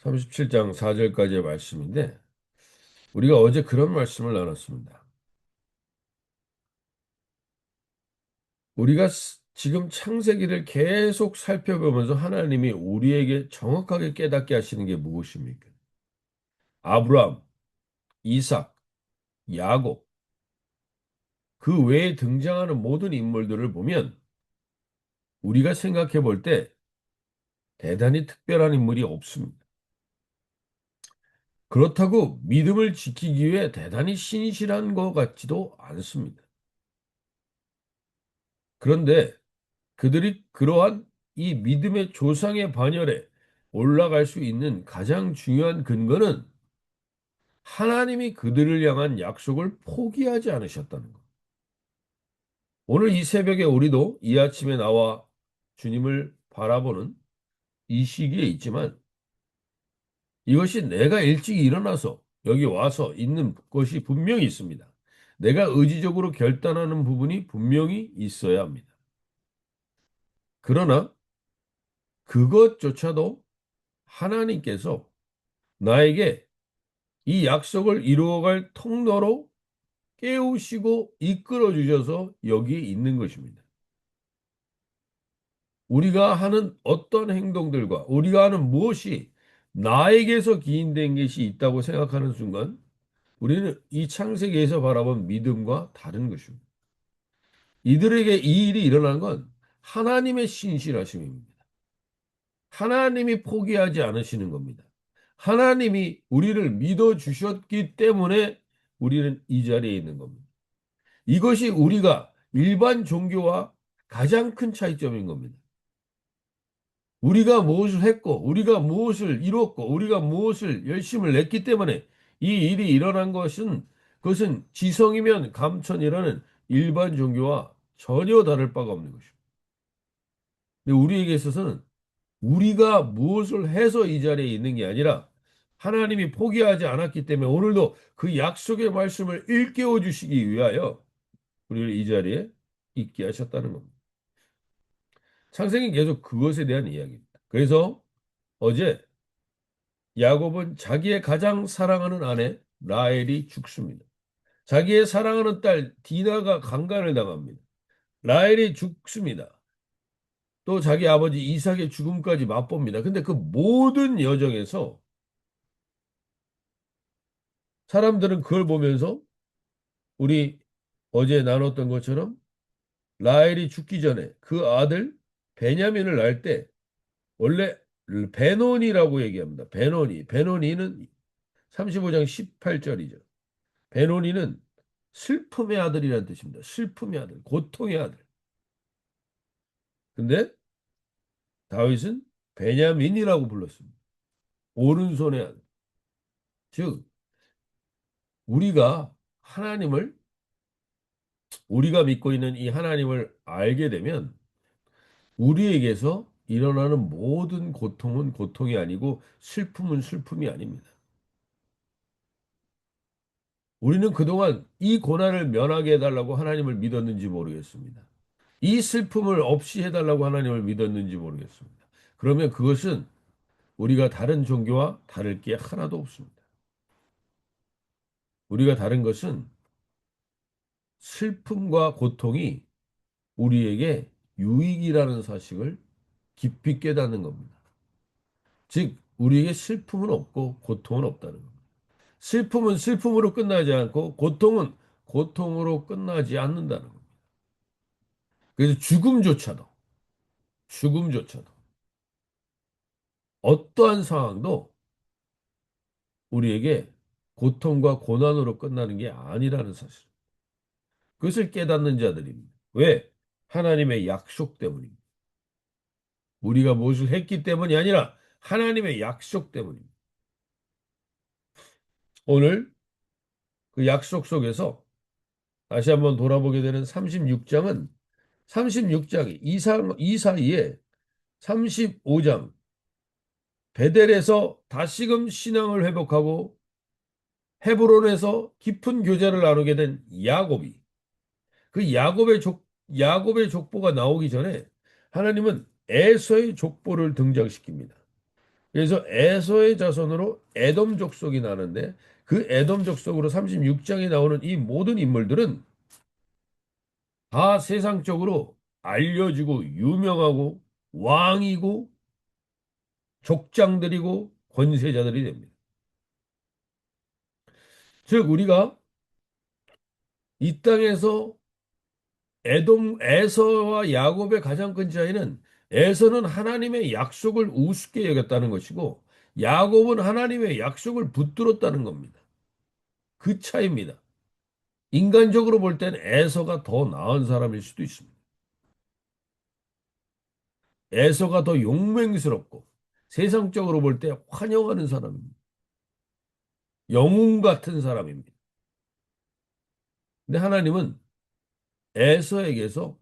37장 4절까지의 말씀인데 우리가 어제 그런 말씀을 나눴습니다. 우리가 지금 창세기를 계속 살펴보면서 하나님이 우리에게 정확하게 깨닫게 하시는 게 무엇입니까? 아브라함, 이삭, 야곱, 그 외에 등장하는 모든 인물들을 보면 우리가 생각해 볼 때 대단히 특별한 인물이 없습니다. 그렇다고 믿음을 지키기 위해 대단히 신실한 것 같지도 않습니다. 그런데 그들이 그러한 이 믿음의 조상의 반열에 올라갈 수 있는 가장 중요한 근거는 하나님이 그들을 향한 약속을 포기하지 않으셨다는 것. 오늘 이 새벽에 우리도 이 아침에 나와 주님을 바라보는 이 시기에 있지만 이것이 내가 일찍 일어나서 여기 와서 있는 것이 분명히 있습니다. 내가 의지적으로 결단하는 부분이 분명히 있어야 합니다. 그러나 그것조차도 하나님께서 나에게 이 약속을 이루어갈 통로로 깨우시고 이끌어 주셔서 여기 있는 것입니다. 우리가 하는 어떤 행동들과 우리가 하는 무엇이 나에게서 기인된 것이 있다고 생각하는 순간 우리는 이 창세기에서 바라본 믿음과 다른 것입니다. 이들에게 이 일이 일어난 건 하나님의 신실하심입니다. 하나님이 포기하지 않으시는 겁니다. 하나님이 우리를 믿어 주셨기 때문에 우리는 이 자리에 있는 겁니다. 이것이 우리가 일반 종교와 가장 큰 차이점인 겁니다. 우리가 무엇을 했고, 우리가 무엇을 이뤘고, 우리가 무엇을 열심을 냈기 때문에 이 일이 일어난 것은 그것은 지성이면 감천이라는 일반 종교와 전혀 다를 바가 없는 것입니다. 근데 우리에게 있어서는 우리가 무엇을 해서 이 자리에 있는 게 아니라 하나님이 포기하지 않았기 때문에 오늘도 그 약속의 말씀을 일깨워 주시기 위하여 우리를 이 자리에 있게 하셨다는 겁니다. 창세기 계속 그것에 대한 이야기입니다. 그래서 어제 야곱은 자기의 가장 사랑하는 아내 라헬이 죽습니다. 자기의 사랑하는 딸 디나가 강간을 당합니다. 라헬이 죽습니다. 또 자기 아버지 이삭의 죽음까지 맛봅니다. 근데 그 모든 여정에서 사람들은 그걸 보면서 우리 어제 나눴던 것처럼 라헬이 죽기 전에 그 아들 베냐민을 낳을 때 원래 베노니라고 얘기합니다. 베노니는 35장 18절이죠. 베노니는 슬픔의 아들이라는 뜻입니다. 슬픔의 아들, 고통의 아들. 근데 다윗은 베냐민이라고 불렀습니다. 오른손의 아들. 즉 우리가 하나님을 우리가 믿고 있는 이 하나님을 알게 되면 우리에게서 일어나는 모든 고통은 고통이 아니고 슬픔은 슬픔이 아닙니다. 우리는 그동안 이 고난을 면하게 해달라고 하나님을 믿었는지 모르겠습니다. 이 슬픔을 없이 해달라고 하나님을 믿었는지 모르겠습니다. 그러면 그것은 우리가 다른 종교와 다를 게 하나도 없습니다. 우리가 다른 것은 슬픔과 고통이 우리에게 유익이라는 사실을 깊이 깨닫는 겁니다. 즉, 우리에게 슬픔은 없고 고통은 없다는 겁니다. 슬픔은 슬픔으로 끝나지 않고 고통은 고통으로 끝나지 않는다는 겁니다. 그래서 죽음조차도 어떠한 상황도 우리에게 고통과 고난으로 끝나는 게 아니라는 사실. 그것을 깨닫는 자들입니다. 왜? 하나님의 약속 때문입니다. 우리가 무엇을 했기 때문이 아니라 하나님의 약속 때문입니다. 오늘 그 약속 속에서 다시 한번 돌아보게 되는 36장은 36장이 이 사이에 35장 베델에서 다시금 신앙을 회복하고 헤브론에서 깊은 교제를 나누게 된 야곱이 그 야곱의 족보가 나오기 전에 하나님은 에서의 족보를 등장시킵니다. 그래서 에서의 자손으로 에돔 족속이 나는데 그 에돔 족속으로 36장에 나오는 이 모든 인물들은 다 세상적으로 알려지고 유명하고 왕이고 족장들이고 권세자들이 됩니다. 즉 우리가 이 땅에서 에서와 야곱의 가장 큰 차이는 에서는 하나님의 약속을 우습게 여겼다는 것이고 야곱은 하나님의 약속을 붙들었다는 겁니다. 그 차이입니다. 인간적으로 볼 땐 에서가 더 나은 사람일 수도 있습니다. 에서가 더 용맹스럽고 세상적으로 볼 때 환영하는 사람입니다. 영웅 같은 사람입니다. 근데 하나님은 에서에게서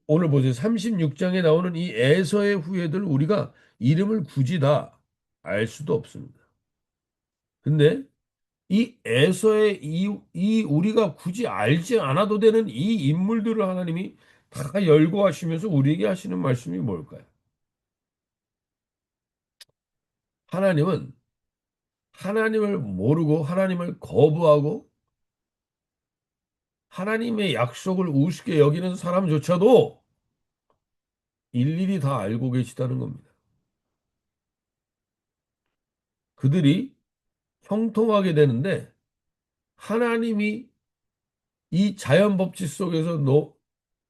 오늘 보세요. 36장에 나오는 이 에서의 후예들 우리가 이름을 굳이 다 알 수도 없습니다. 근데 이 에서의 이 우리가 굳이 알지 않아도 되는 이 인물들을 하나님이 다 열거하시면서 우리에게 하시는 말씀이 뭘까요? 하나님은 하나님을 모르고 하나님을 거부하고 하나님의 약속을 우습게 여기는 사람조차도 일일이 다 알고 계시다는 겁니다. 그들이 형통하게 되는데 하나님이 이 자연 법칙 속에서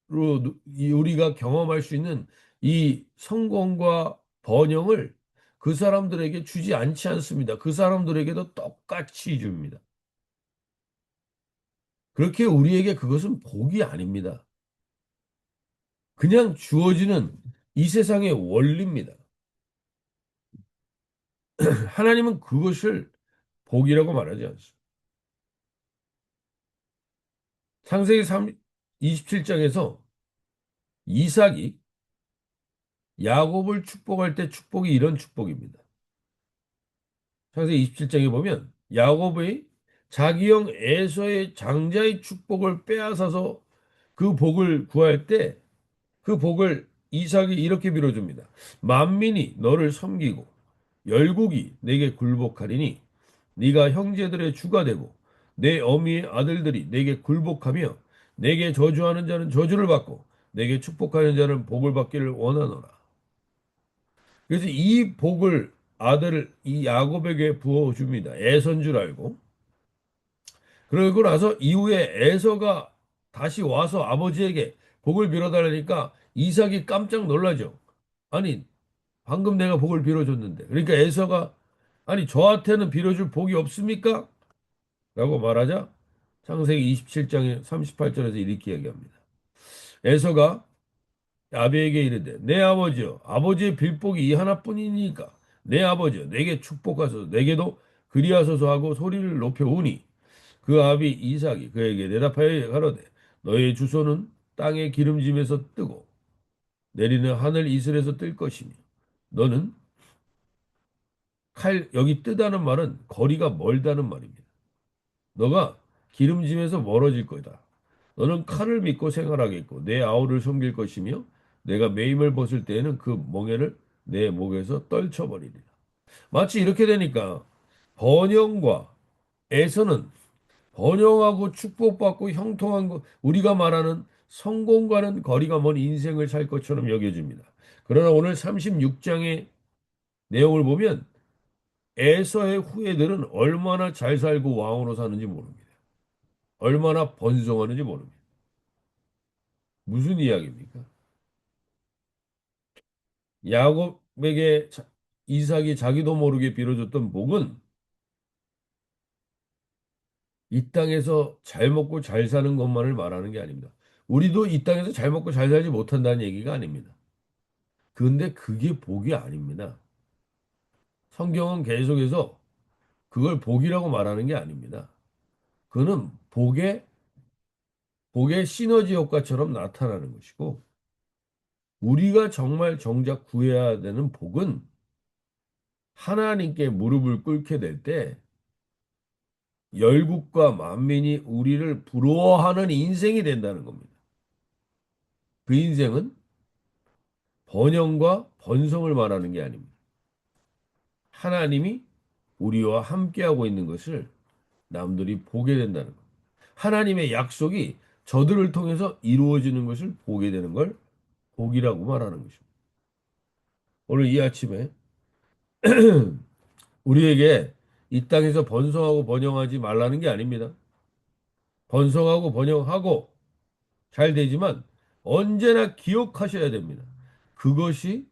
우리가 경험할 수 있는 이 성공과 번영을 그 사람들에게 주지 않지 않습니다. 그 사람들에게도 똑같이 줍니다. 그렇게 우리에게 그것은 복이 아닙니다. 그냥 주어지는 이 세상의 원리입니다. 하나님은 그것을 복이라고 말하지 않습니다. 창세기 27장에서 이삭이 야곱을 축복할 때 축복이 이런 축복입니다. 창세기 27장에 보면 야곱의 자기 형 에서의 장자의 축복을 빼앗아서 그 복을 구할 때 그 복을 이삭이 이렇게 빌어줍니다. 만민이 너를 섬기고 열국이 내게 굴복하리니 네가 형제들의 주가 되고 내 어미의 아들들이 내게 굴복하며 내게 저주하는 자는 저주를 받고 내게 축복하는 자는 복을 받기를 원하노라. 그래서 이 복을 아들을 이 야곱에게 부어줍니다. 에서인 줄 알고. 그러고 나서 이후에 에서가 다시 와서 아버지에게 복을 빌어달라니까 이삭이 깜짝 놀라죠. 아니, 방금 내가 복을 빌어줬는데. 그러니까 에서가 아니, 저한테는 빌어줄 복이 없습니까? 라고 말하자 창세기 27장의 38절에서 이렇게 이야기합니다. 에서가 야베에게 이르되 내 아버지여 아버지의 빌복이 이 하나뿐이니까 내 아버지여 내게 축복하소서 내게도 그리하소서 하고 소리를 높여 우니 그 아비 이삭이 그에게 대답하여 가로되 너의 주소는 땅의 기름짐에서 뜨고 내리는 하늘 이슬에서 뜰 것이며 너는 여기 뜨다는 말은 거리가 멀다는 말입니다. 너가 기름짐에서 멀어질 거다. 너는 칼을 믿고 생활하겠고 내 아우를 섬길 것이며 내가 매임을 벗을 때에는 그 멍에를 내 목에서 떨쳐버리리라. 마치 이렇게 되니까 번영과 에서는 번영하고 축복받고 형통한 것, 우리가 말하는 성공과는 거리가 먼 인생을 살 것처럼 여겨집니다. 그러나 오늘 36장의 내용을 보면 에서의 후예들은 얼마나 잘 살고 왕으로 사는지 모릅니다. 얼마나 번성하는지 모릅니다. 무슨 이야기입니까? 야곱에게 이삭이 자기도 모르게 빌어줬던 복은 이 땅에서 잘 먹고 잘 사는 것만을 말하는 게 아닙니다. 우리도 이 땅에서 잘 먹고 잘 살지 못한다는 얘기가 아닙니다. 그런데 그게 복이 아닙니다. 성경은 계속해서 그걸 복이라고 말하는 게 아닙니다. 그거는 복의 시너지 효과처럼 나타나는 것이고, 우리가 정말 정작 구해야 되는 복은 하나님께 무릎을 꿇게 될 때, 열국과 만민이 우리를 부러워하는 인생이 된다는 겁니다. 그 인생은 번영과 번성을 말하는 게 아닙니다. 하나님이 우리와 함께하고 있는 것을 남들이 보게 된다는 것. 하나님의 약속이 저들을 통해서 이루어지는 것을 보게 되는 걸 복이라고 말하는 것입니다. 오늘 이 아침에 우리에게 이 땅에서 번성하고 번영하지 말라는 게 아닙니다. 번성하고 번영하고 잘 되지만 언제나 기억하셔야 됩니다. 그것이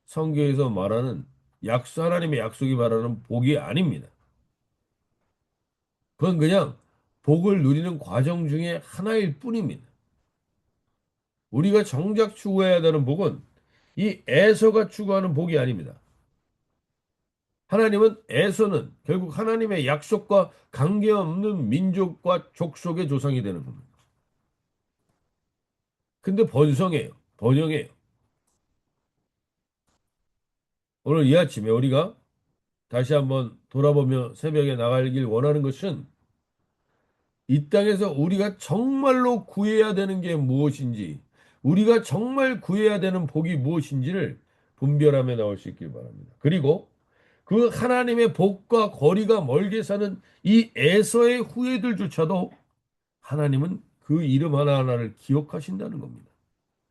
성경에서 말하는 하나님의 약속이 말하는 복이 아닙니다. 그건 그냥 복을 누리는 과정 중에 하나일 뿐입니다. 우리가 정작 추구해야 되는 복은 이 에서가 추구하는 복이 아닙니다. 하나님은 에서는 결국 하나님의 약속과 관계없는 민족과 족속의 조상이 되는 겁니다. 근데 번성해요. 번영해요. 오늘 이 아침에 우리가 다시 한번 돌아보며 새벽에 나가길 원하는 것은 이 땅에서 우리가 정말로 구해야 되는 게 무엇인지, 우리가 정말 구해야 되는 복이 무엇인지를 분별하며 나올 수 있길 바랍니다. 그리고 그 하나님의 복과 거리가 멀게 사는 이 에서의 후예들조차도 하나님은 그 이름 하나하나를 기억하신다는 겁니다.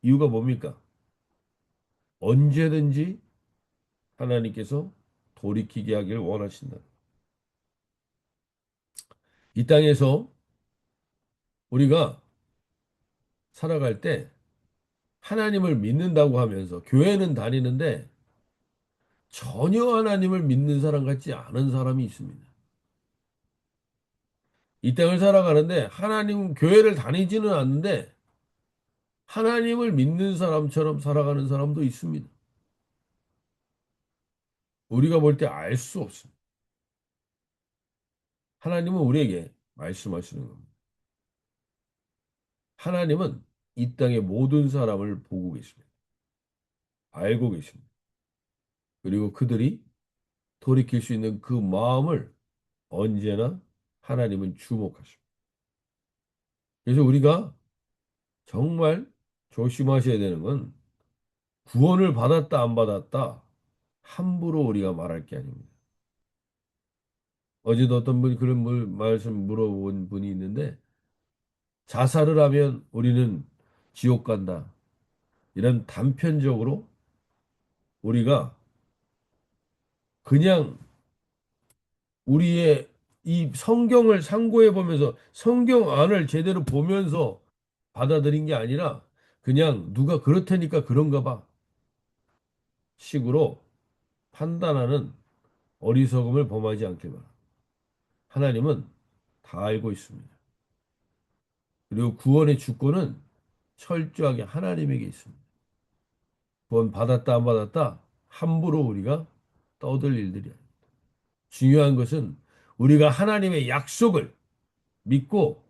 이유가 뭡니까? 언제든지 하나님께서 돌이키게 하기를 원하신다. 이 땅에서 우리가 살아갈 때 하나님을 믿는다고 하면서 교회는 다니는데 전혀 하나님을 믿는 사람 같지 않은 사람이 있습니다. 이 땅을 살아가는데 하나님 교회를 다니지는 않는데 하나님을 믿는 사람처럼 살아가는 사람도 있습니다. 우리가 볼 때 알 수 없습니다. 하나님은 우리에게 말씀하시는 겁니다. 하나님은 이 땅의 모든 사람을 보고 계십니다. 알고 계십니다. 그리고 그들이 돌이킬 수 있는 그 마음을 언제나 하나님은 주목하십니다. 그래서 우리가 정말 조심하셔야 되는 건 구원을 받았다 안 받았다 함부로 우리가 말할 게 아닙니다. 어제도 어떤 분이 그런 말씀 물어본 분이 있는데 자살을 하면 우리는 지옥 간다. 이런 단편적으로 우리가 그냥 우리의 이 성경을 상고해 보면서 성경 안을 제대로 보면서 받아들인 게 아니라 그냥 누가 그렇다니까 그런가 봐 식으로 판단하는 어리석음을 범하지 않길 바랍니다. 하나님은 다 알고 있습니다. 그리고 구원의 주권은 철저하게 하나님에게 있습니다. 구원 받았다 안 받았다 함부로 우리가 떠들 일들이 아닙니다. 중요한 것은 우리가 하나님의 약속을 믿고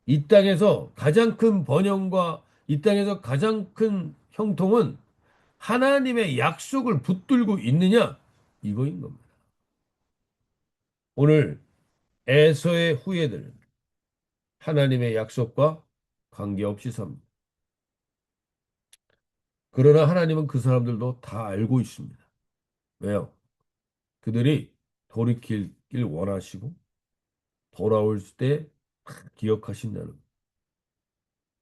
이 땅에서 가장 큰 번영과 이 땅에서 가장 큰 형통은 하나님의 약속을 붙들고 있느냐 이거인 겁니다. 오늘 에서의 후예들 하나님의 약속과 관계없이 삽니다. 그러나 하나님은 그 사람들도 다 알고 있습니다. 왜요? 그들이 돌이키길 원하시고 돌아올 때 기억하신다는 것.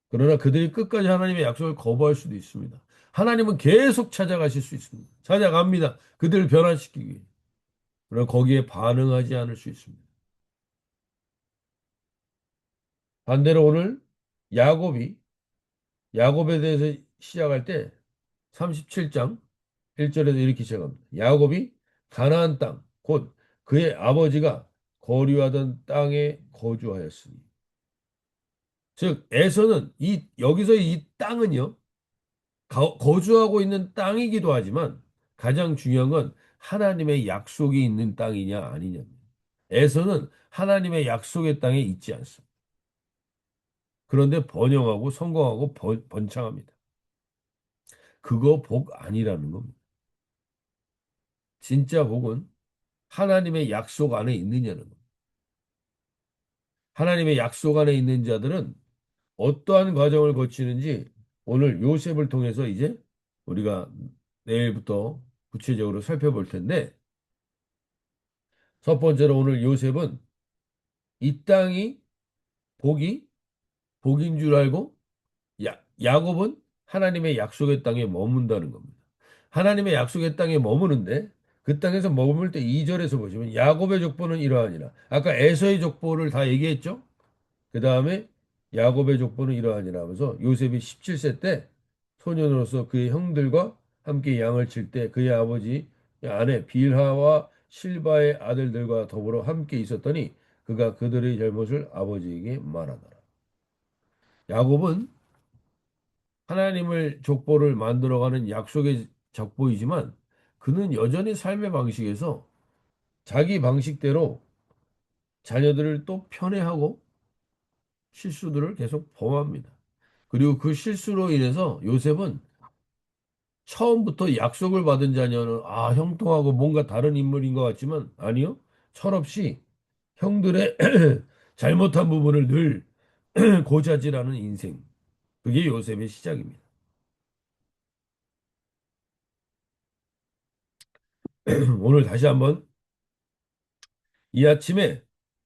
그러나 그들이 끝까지 하나님의 약속을 거부할 수도 있습니다. 하나님은 계속 찾아가실 수 있습니다. 찾아갑니다. 그들을 변화시키기 위해. 그러나 거기에 반응하지 않을 수 있습니다. 반대로 오늘 야곱이 야곱에 대해서 시작할 때 37장 1절에서 이렇게 시작합니다. 야곱이 가나안 땅, 곧 그의 아버지가 거류하던 땅에 거주하였으니. 즉, 에서는 여기서 이 땅은요, 거주하고 있는 땅이기도 하지만 가장 중요한 건 하나님의 약속이 있는 땅이냐 아니냐입니다. 에서는 하나님의 약속의 땅에 있지 않습니다. 그런데 번영하고 성공하고 번창합니다. 그거 복 아니라는 겁니다. 진짜 복은 하나님의 약속 안에 있느냐는 겁니다. 하나님의 약속 안에 있는 자들은 어떠한 과정을 거치는지 오늘 요셉을 통해서 이제 우리가 내일부터 구체적으로 살펴볼 텐데, 첫 번째로 오늘 요셉은 이 땅이 복이 복인 줄 알고 야곱은 하나님의 약속의 땅에 머문다는 겁니다. 하나님의 약속의 땅에 머무는데 그 땅에서 머물 때 2절에서 보시면 야곱의 족보는 이러하니라. 아까 에서의 족보를 다 얘기했죠? 그 다음에 야곱의 족보는 이러하니라 하면서 요셉이 17세 때 소년으로서 그의 형들과 함께 양을 칠 때 그의 아버지 아내 빌하와 실바의 아들들과 더불어 함께 있었더니 그가 그들의 잘못을 아버지에게 말하더라. 야곱은 하나님을 족보를 만들어가는 약속의 족보이지만 그는 여전히 삶의 방식에서 자기 방식대로 자녀들을 또 편애하고 실수들을 계속 범합니다. 그리고 그 실수로 인해서 요셉은 처음부터 약속을 받은 자녀는 형통하고 뭔가 다른 인물인 것 같지만 아니요. 철없이 형들의 잘못한 부분을 늘 고자질하는 인생. 그게 요셉의 시작입니다. 오늘 다시 한번 이 아침에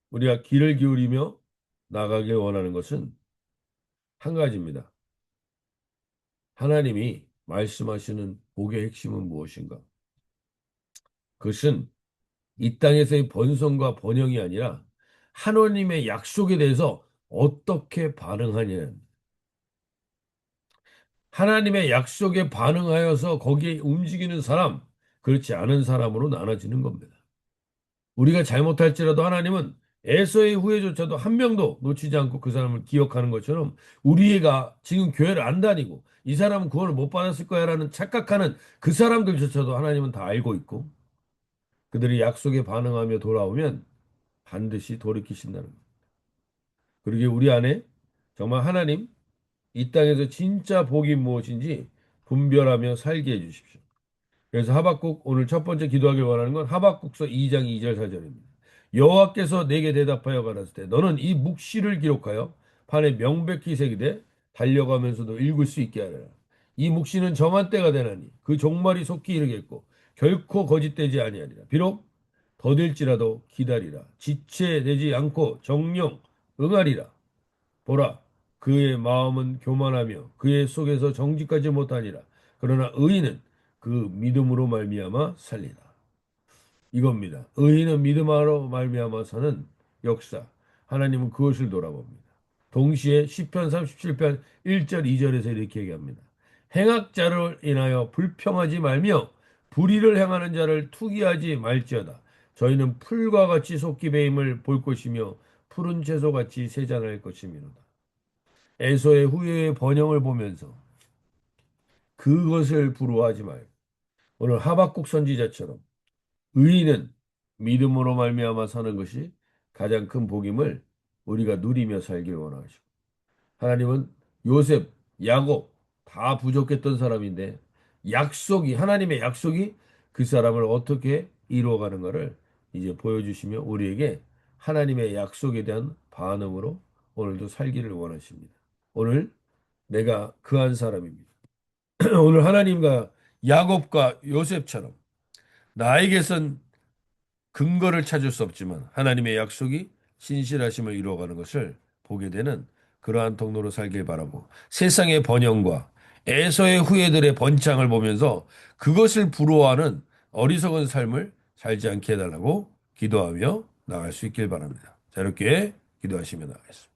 우리가 귀를 기울이며 나가길 원하는 것은 한 가지입니다. 하나님이 말씀하시는 복의 핵심은 무엇인가? 그것은 이 땅에서의 번성과 번영이 아니라 하나님의 약속에 대해서 어떻게 반응하냐. 하나님의 약속에 반응하여서 거기에 움직이는 사람, 그렇지 않은 사람으로 나눠지는 겁니다. 우리가 잘못할지라도 하나님은 에서의 후예조차도 한 명도 놓치지 않고 그 사람을 기억하는 것처럼 우리가 지금 교회를 안 다니고 이 사람은 구원을 못 받았을 거야라는 착각하는 그 사람들조차도 하나님은 다 알고 있고 그들이 약속에 반응하며 돌아오면 반드시 돌이키신다는 거예요. 그러기에 우리 안에 정말 하나님 이 땅에서 진짜 복이 무엇인지 분별하며 살게 해주십시오. 그래서 하박국 오늘 첫 번째 기도하길 원하는 건 하박국서 2장 2절 4절입니다. 여호와께서 내게 대답하여 가라사대 너는 이 묵시를 기록하여 판에 명백히 새기되 달려가면서도 읽을 수 있게 하라. 이 묵시는 정한 때가 되나니 그 종말이 속히 이르겠고 결코 거짓되지 아니하리라. 비록 더딜지라도 기다리라. 지체되지 않고 정령 응하리라. 보라, 그의 마음은 교만하며 그의 속에서 정직하지 못하니라. 그러나 의인은 그 믿음으로 말미암아 살리라. 이겁니다. 의인은 믿음으로 말미암아 사는 역사. 하나님은 그것을 돌아봅니다. 동시에 시편 37편 1절 2절에서 이렇게 얘기합니다. 행악자를 인하여 불평하지 말며 불의를 행하는 자를 투기하지 말지어다. 저희는 풀과 같이 속기배임을 볼 것이며 푸른 채소같이 세잔할 것이미로다. 에서의 후예의 번영을 보면서 그것을 부러워하지 말고 오늘 하박국 선지자처럼 의인은 믿음으로 말미암아 사는 것이 가장 큰 복임을 우리가 누리며 살길 원하시고 하나님은 요셉, 야곱 다 부족했던 사람인데 하나님의 약속이 그 사람을 어떻게 이루어가는가를 이제 보여주시며 우리에게 하나님의 약속에 대한 반응으로 오늘도 살기를 원하십니다. 오늘 내가 그 한 사람입니다. 오늘 하나님과 야곱과 요셉처럼 나에게선 근거를 찾을 수 없지만 하나님의 약속이 신실하심을 이루어가는 것을 보게 되는 그러한 통로로 살길 바라고 세상의 번영과 에서의 후예들의 번창을 보면서 그것을 부러워하는 어리석은 삶을 살지 않게 해달라고 기도하며 나갈 수 있길 바랍니다. 자, 이렇게 기도하시며 나가겠습니다.